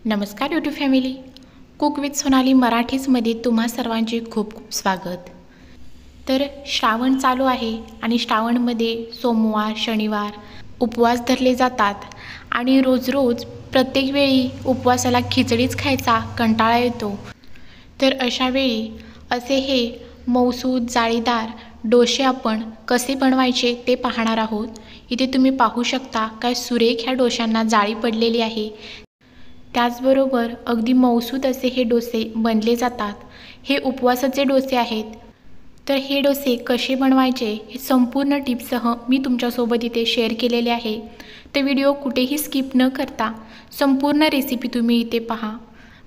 नमस्कार YouTube family, cook with Sonali मराठीजमध्ये तुम्हा सर्वांचे खूप खूप स्वागत। तर श्रावण चालू आहे आणि श्रावणमध्ये सोमवार शनिवार उपवास धरले जातात आणि रोज रोज प्रत्येक वेळी उपवासाला खिचडीच खायचा कंटाळा येतो। तर अशा वेळी असे हे मऊसूद जाळीदार डोसे आपण कसे बनवायचे ते पाहणार आहोत। इथे तुम्ही पाहू शकता काय सुरेख ह्या डोशांना जाळी पडलेली आहे। त्याचबरोबर अगदी मऊसूद असे हे डोसे बनले जातात। हे उपवासाचे डोसे आहेत। तर हे डोसे कसे बनवायचे हे संपूर्ण टिप्ससह मी तुमच्यासोबत इथे शेअर केलेले आहे। तर व्हिडिओ कुठेही स्किप न करता संपूर्ण रेसिपी तुम्ही इथे पहा,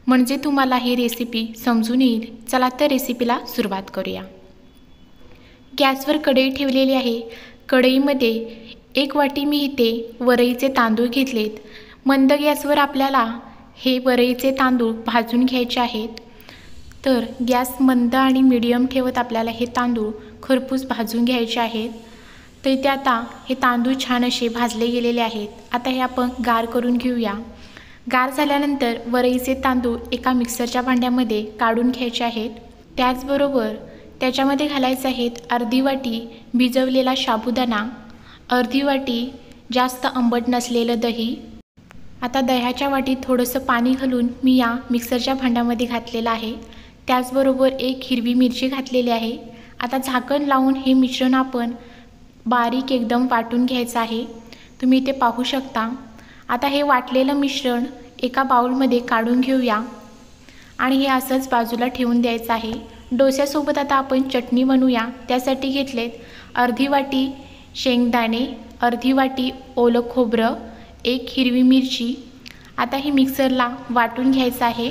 म्हणजे तुम्हाला ही रेसिपी समजून येईल। चला तर रेसिपीला सुरुवात करूया। गॅसवर कढई ठेवलेली आहे। कढईमध्ये 1 वाटी मी इथे वरईचे तांदूळ घेतलेत। मंद गॅसवर आपल्याला हे वरईचे तांदूळ भाजून घ्यायचे आहेत। तर गॅस मंद आणि मीडियम ठेवत आपल्याला हे तांदूळ खरपूस भाजून घ्यायचे आहेत। तर इथे आता हे तांदूळ छान असे भाजले गेलेले आहेत। आता हे आपण गार करून घेऊया। गार झाल्यानंतर वरईचे तांदूळ एका मिक्सरच्या भांड्यामध्ये काढून घ्यायचे आहेत। त्याचबरोबर त्याच्यामध्ये घालायचे आहेत अर्धी वाटी भिजवलेला साबुदाणा, अर्धी वाटी जास्त आंबट नसलेलं दही। आता दह्याच्या वाटीत थोडंसं पाणी घालून मी या मिक्सरच्या भांड्यामध्ये घातलेलं आहे। त्याचबरोबर 1 हिरवी मिरची घातलेली आहे। आता झाकण लावून हे मिश्रण आपण बारीक एकदम वाटून घ्यायचं आहे। तुम्ही इथे पाहू शकता। आता हे वाटलेलं मिश्रण एका बाउलमध्ये काढून घेऊया आणि हे असंच बाजूला ठेवून द्यायचं आहे। डोस्यासोबत आता आपण चटणी बनवूया। त्यासाठी घेतलेत अर्धी वाटी शेंगदाणे, अर्धी वाटी ओलं खोबरं, 1 हिरवी मिरची। आता ही मिक्सरला वाटून घ्यायचं आहे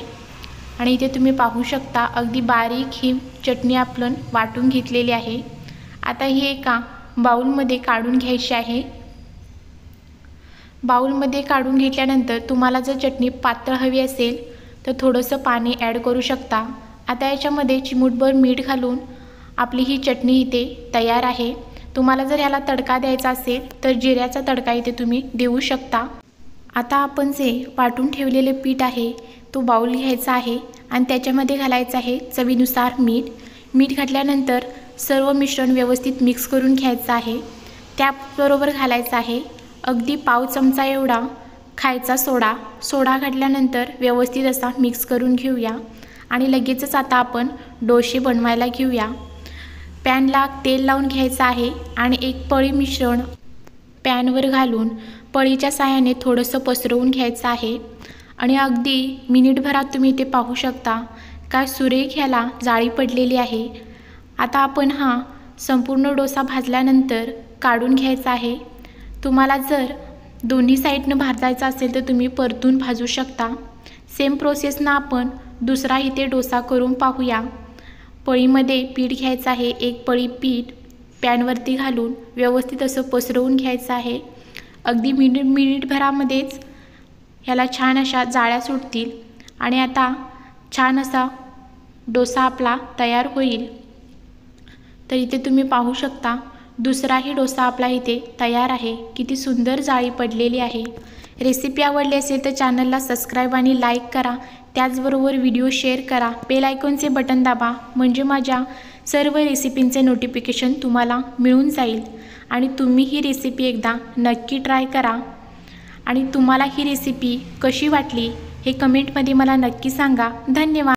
आणि इथे तुम्ही पाहू शकता अगदी बारीक ही चटणी आपण वाटून घेतलेली आहे। आता ही एका बाउलमध्ये काढून घ्यायची आहे। बाउलमध्ये काढून घेतल्यानंतर तुम्हाला जर चटणी पातळ हवी असेल तर थोडंसं पाणी ॲड करू शकता। आता याच्यामध्ये चिमूटभर मीठ घालून आपली ही चटणी इथे तयार आहे। तुम्हाला जर ह्याला तडका द्यायचा असेल तर जिऱ्याचा तडका इथे तुम्ही देऊ शकता। आता आपण जे वाटून ठेवलेले पीठ आहे तो बाउल घ्यायचा आहे आणि त्याच्यामध्ये घालायचं आहे चवीनुसार मीठ। मीठ घातल्यानंतर सर्व मिश्रण व्यवस्थित मिक्स करून घ्यायचं आहे। त्याबरोबर घालायचं आहे अगदी पाव चमचा एवढा खायचा सोडा। सोडा घातल्यानंतर व्यवस्थित असा मिक्स करून घेऊया आणि लगेचच आता आपण डोसे बनवायला घेऊया। पॅनला तेल लावून घ्यायचं आहे आणि 1 पळी मिश्रण पॅनवर घालून पळीच्या साहाय्याने थोडंसं पसरवून घ्यायचं आहे आणि अगदी मिनिटभरात तुम्ही इथे पाहू शकता काय सुरेख ह्याला जाळी पडलेली आहे। आता आपण हा संपूर्ण डोसा भाजल्यानंतर काढून घ्यायचा आहे। तुम्हाला जर दोन्ही साईडनं भाजायचा असेल तर तुम्ही परतून भाजू शकता। सेम प्रोसेसनं आपण दुसरा इथे डोसा करून पाहूया। पळीमध्ये पीठ घ्यायचं आहे। 1 पळी पीठ पॅनवरती घालून व्यवस्थित असं पसरवून घ्यायचं आहे। अगदी मिनिटभरामध्येच ह्याला छान अशा जाळ्या सुटतील आणि आता छान असा डोसा आपला तयार होईल। तर इथे तुम्ही पाहू शकता दुसराही डोसा आपला इथे तयार आहे। किती सुंदर जाळी पडलेली आहे। रेसिपी आवडली असेल तर चॅनलला सबस्क्राईब आणि लाईक करा। त्याचबरोबर व्हिडिओ शेअर करा। बेल आयकॉनचे बटन दाबा, म्हणजे माझ्या सर्व रेसिपींचे नोटिफिकेशन तुम्हाला मिळून जाईल। आणि तुम्ही ही रेसिपी एकदा नक्की ट्राय करा आणि तुम्हाला ही रेसिपी कशी वाटली हे कमेंटमध्ये मला नक्की सांगा। धन्यवाद।